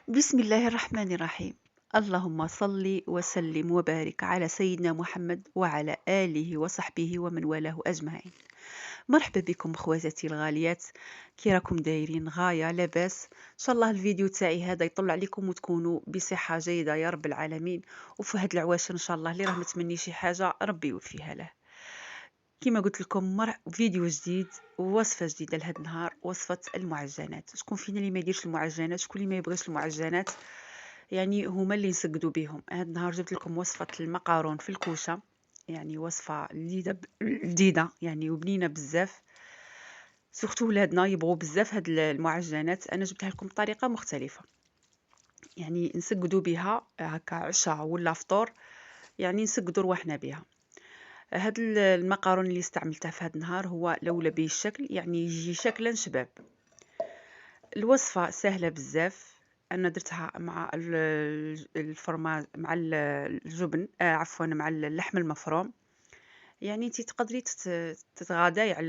بسم الله الرحمن الرحيم. اللهم صل وسلم وبارك على سيدنا محمد وعلى آله وصحبه ومن والاه أجمعين. مرحبا بكم خواتاتي الغاليات، كي راكم دايرين؟ غاية لاباس ان شاء الله. الفيديو تاعي هذا يطلع عليكم وتكونوا بصحة جيدة يا رب العالمين، وفي هاد العواشر ان شاء الله اللي راه متمني شي حاجة ربي يوفيها له. كما قلت لكم فيديو جديد ووصفة جديدة لهذا النهار، وصفة المعجنات. شكون فينا اللي ما يديرش المعجنات؟ شكون اللي ما يبغيش المعجنات؟ يعني هما اللي نسقدوا بهم. هذا النهار جبت لكم وصفة المقارون في الكوشة، يعني وصفة جديدة يعني وبنينة بزاف. سورتو ولادنا يبغوا بزاف هاد المعجنات، انا جبتها لكم بطريقة مختلفة، يعني نسقدوا بها هكا عشاء ولا فطور، يعني نسقدوا رواحنا بها. هاد المقارون اللي استعملته في هاد النهار هو لولا به الشكل، يعني يجي شكلا شباب. الوصفة سهلة بزاف. أنا درتها مع الفرماج، مع الجبن، عفوا مع اللحم المفروم. يعني انتي تقدري تتغاضاي على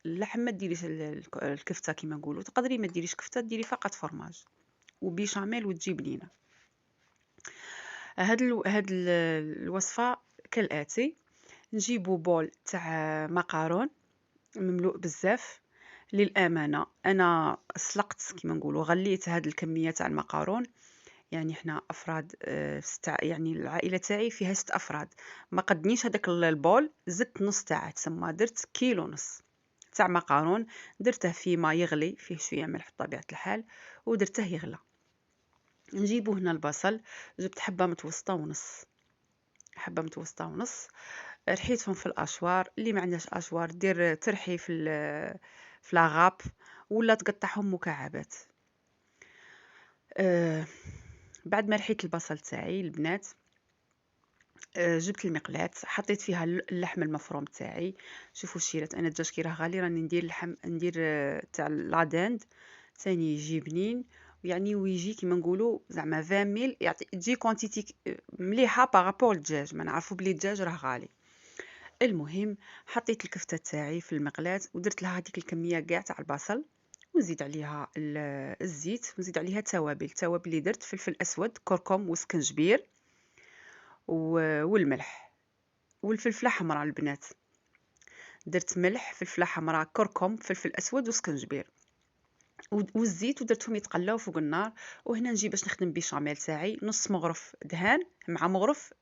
اللحم، ما ديريش الكفتة كما نقولوا، تقدري ما ديريش كفتة، ديري فقط فرماج وبيشاميل وتجي بنينة. هاد الوصفة كالآتي: نجيبو بول تاع مقارون مملوء بزاف. للأمانة أنا سلقت كما نقولوا، غليت هاد الكمية تاع المقارون. يعني احنا أفراد، يعني العائلة تاعي فيها 6 أفراد. ما قدنيش هذاك البول، زدت نص تاعه، تسمى درت كيلو ونص تاع مقارون. درته في ما يغلي، فيه شوية ملح بطبيعة الحال، ودرته يغلى. نجيبو هنا البصل، جبت حبة متوسطة ونص، حبة متوسطة ونص. رحيتهم في الاشوار. اللي ما عندهاش اشوار دير ترحي في لاغاب، ولا تقطعهم مكعبات. آه بعد ما رحيت البصل تاعي البنات، جبت المقلاة، حطيت فيها اللحم المفروم تاعي. شوفوا الشيرات، انا الدجاج كي راه غالي راني ندير اللحم، ندير تاع لاداند ثاني يجي بنين، يعني ويجي كيما نقولوا زعما 20 ميل، يعطي تجي كونتيتي مليحه بارابور الدجاج. ما نعرفوا بلي الدجاج راه غالي. المهم حطيت الكفتة تاعي في المقلاة، ودرت لها هذيك الكمية كاع تاع البصل، ونزيد عليها الزيت، ونزيد عليها التوابل اللي درت: فلفل اسود، كركم، وسكنجبير، والملح، والفلفله حمراء البنات. درت ملح، فلفله حمراء، كركم، فلفل اسود، وسكنجبير، والزيت، ودرتهم يتقلاو فوق النار. وهنا نجي باش نخدم بيشاميل تاعي: نص مغرف دهان مع مغرف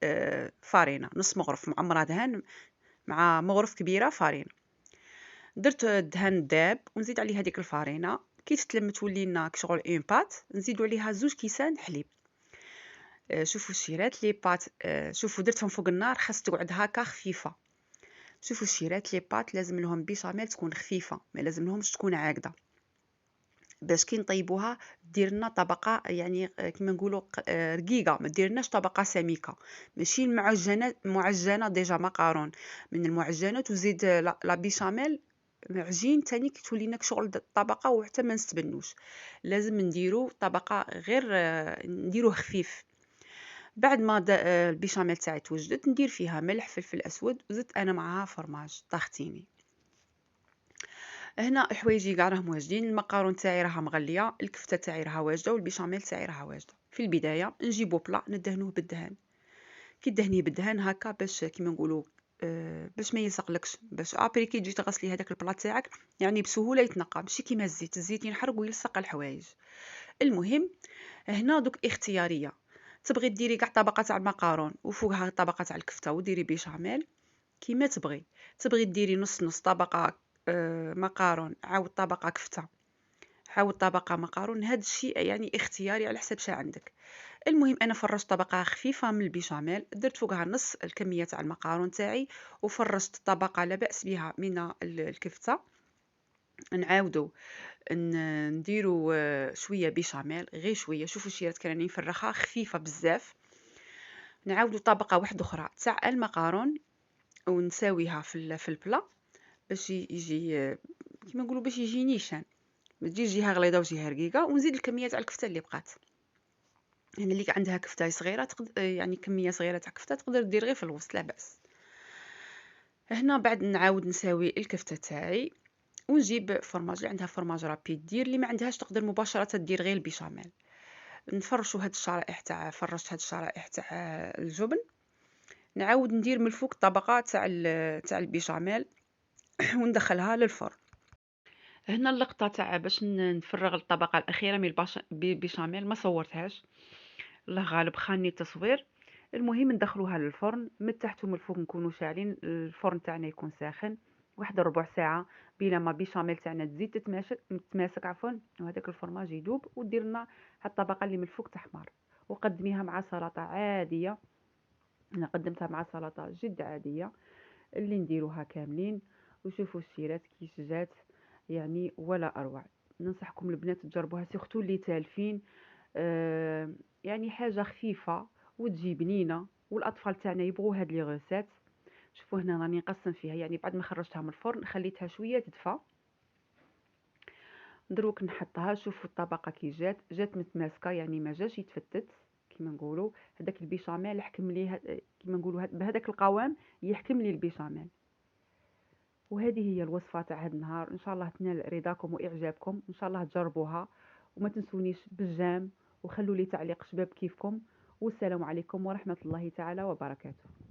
فارينه، نص مغرف معمره دهان مع مغرف كبيره فارينه. درت الدهان داب، ونزيد عليه هذيك الفارينه. كي تتلم تولي لنا كشغل اون بات، نزيدو عليها 2 كيسان حليب. شوفوا الشيرات لي بات، شوفوا درتهم فوق النار، خاص تقعد هكا خفيفه. شوفوا الشيرات لي بات لازم لهم بيشاميل تكون خفيفه، ما لازم لهمش تكون عاقده، باش كي نطيبوها دير لنا طبقه، يعني كما نقولوا رقيقه، ما ديرناش طبقه سميكه. ماشي معجنه ديجا مقارون من المعجنات وزيد لا بيشاميل عجين تاني كي تولي لنا شغل الطبقه، وحتى ما نستبنوش. لازم نديرو طبقه غير، نديروه خفيف. بعد ما البيشاميل تاعي توجدت، ندير فيها ملح، فلفل اسود، وزدت انا معاها فرماج طاختيني. هنا حوايجي كاع راهم واجدين، المقارون تاعي راها مغليه، الكفته تاعي راها واجده، والبيشاميل تاعي راها واجده. في البدايه نجيبو بلا ندهنوه بالدهان. كي دهنيه بالدهان هكا باش كيما نقولوا، باش ما يلصقلكش، باش ابري كي تجي تغسلي هذاك البلا تاعك يعني بسهوله يتنقى، ماشي كيما الزيت ينحرق ويلصق الحوايج. المهم هنا دوك اختياريه، تبغي ديري كاع طبقه تاع المقارون وفوقها طبقه تاع الكفته وديري بيشاميل كيما تبغي ديري نص نص، طبقه مقارون عاود طبقه كفته عاود طبقه مقارون. هذا الشيء يعني اختياري على حسب شا عندك. المهم انا فرشت طبقه خفيفه من البيشاميل، درت فوقها نص الكميه تاع المقارون تاعي، وفرشت طبقه لا باس بها من الكفته. نعاودو نديرو شويه بيشاميل، غير شويه. شوفوا شيرات كان راني نفرخها خفيفه بزاف. نعاودو طبقه واحده اخرى تاع المقارون، ونساويها في البلا باش يجي كيما نقولوا باش يجي نيشان، ما تجيش جهه غليظه وجهه رقيقه. ونزيد الكميه تاع الكفته اللي بقات. هنا اللي عندها كفته صغيره يعني كميه صغيره تاع كفته تقدر دير غير في الوسط، لا باس. هنا بعد نعاود نساوي الكفته تاعي، ونجيب فرماج. اللي عندها فرماج رابيد دير، اللي ما عندهاش تقدر مباشره دير غير البيشاميل. نفرشوا هاد الشرائح تاع فرشت هاد الشرائح تاع الجبن. نعاود ندير من الفوق طبقة تاع البيشاميل وندخلها للفرن. هنا اللقطة تاع باش نفرغ الطبقة الأخيرة من البيشاميل ما صورتهاش، الله غالب خاني التصوير. المهم ندخلوها للفرن من تحت ومن الفوق، نكونوا شاعلين الفرن تاعنا يكون ساخن واحد ربع ساعة بلا ما بيشاميل تاعنا تزيد تتماسك عفوا، وهذاك الفرماج يذوب، ودير لنا هاد الطبقة اللي من الفوق تحمر، وقدميها مع سلطة عادية. انا قدمتها مع سلطة جد عادية اللي نديروها كاملين، وشوفوا السيرات كيش جات، يعني ولا اروع. ننصحكم البنات تجربوها، سيختو اللي تالفين. يعني حاجه خفيفه وتجي بنينه، والاطفال تاعنا يبغوا هاد لي غوسيت. شوفوا هنا راني نقسم فيها، يعني بعد ما خرجتها من الفرن خليتها شويه تدفى، دروك نحطها. شوفوا الطبقه كي جات متماسكه، يعني ما جاش يتفتت كيما نقولوا. هذاك البيشاميل يحكم ليه كيما نقولوا بهذاك القوام يحكم لي البيشاميل. وهذه هي الوصفة تاع هذا النهار، إن شاء الله تنال رضاكم وإعجابكم، إن شاء الله تجربوها وما تنسونيش بالجام، وخلوا لي تعليق شباب كيفكم. والسلام عليكم ورحمة الله تعالى وبركاته.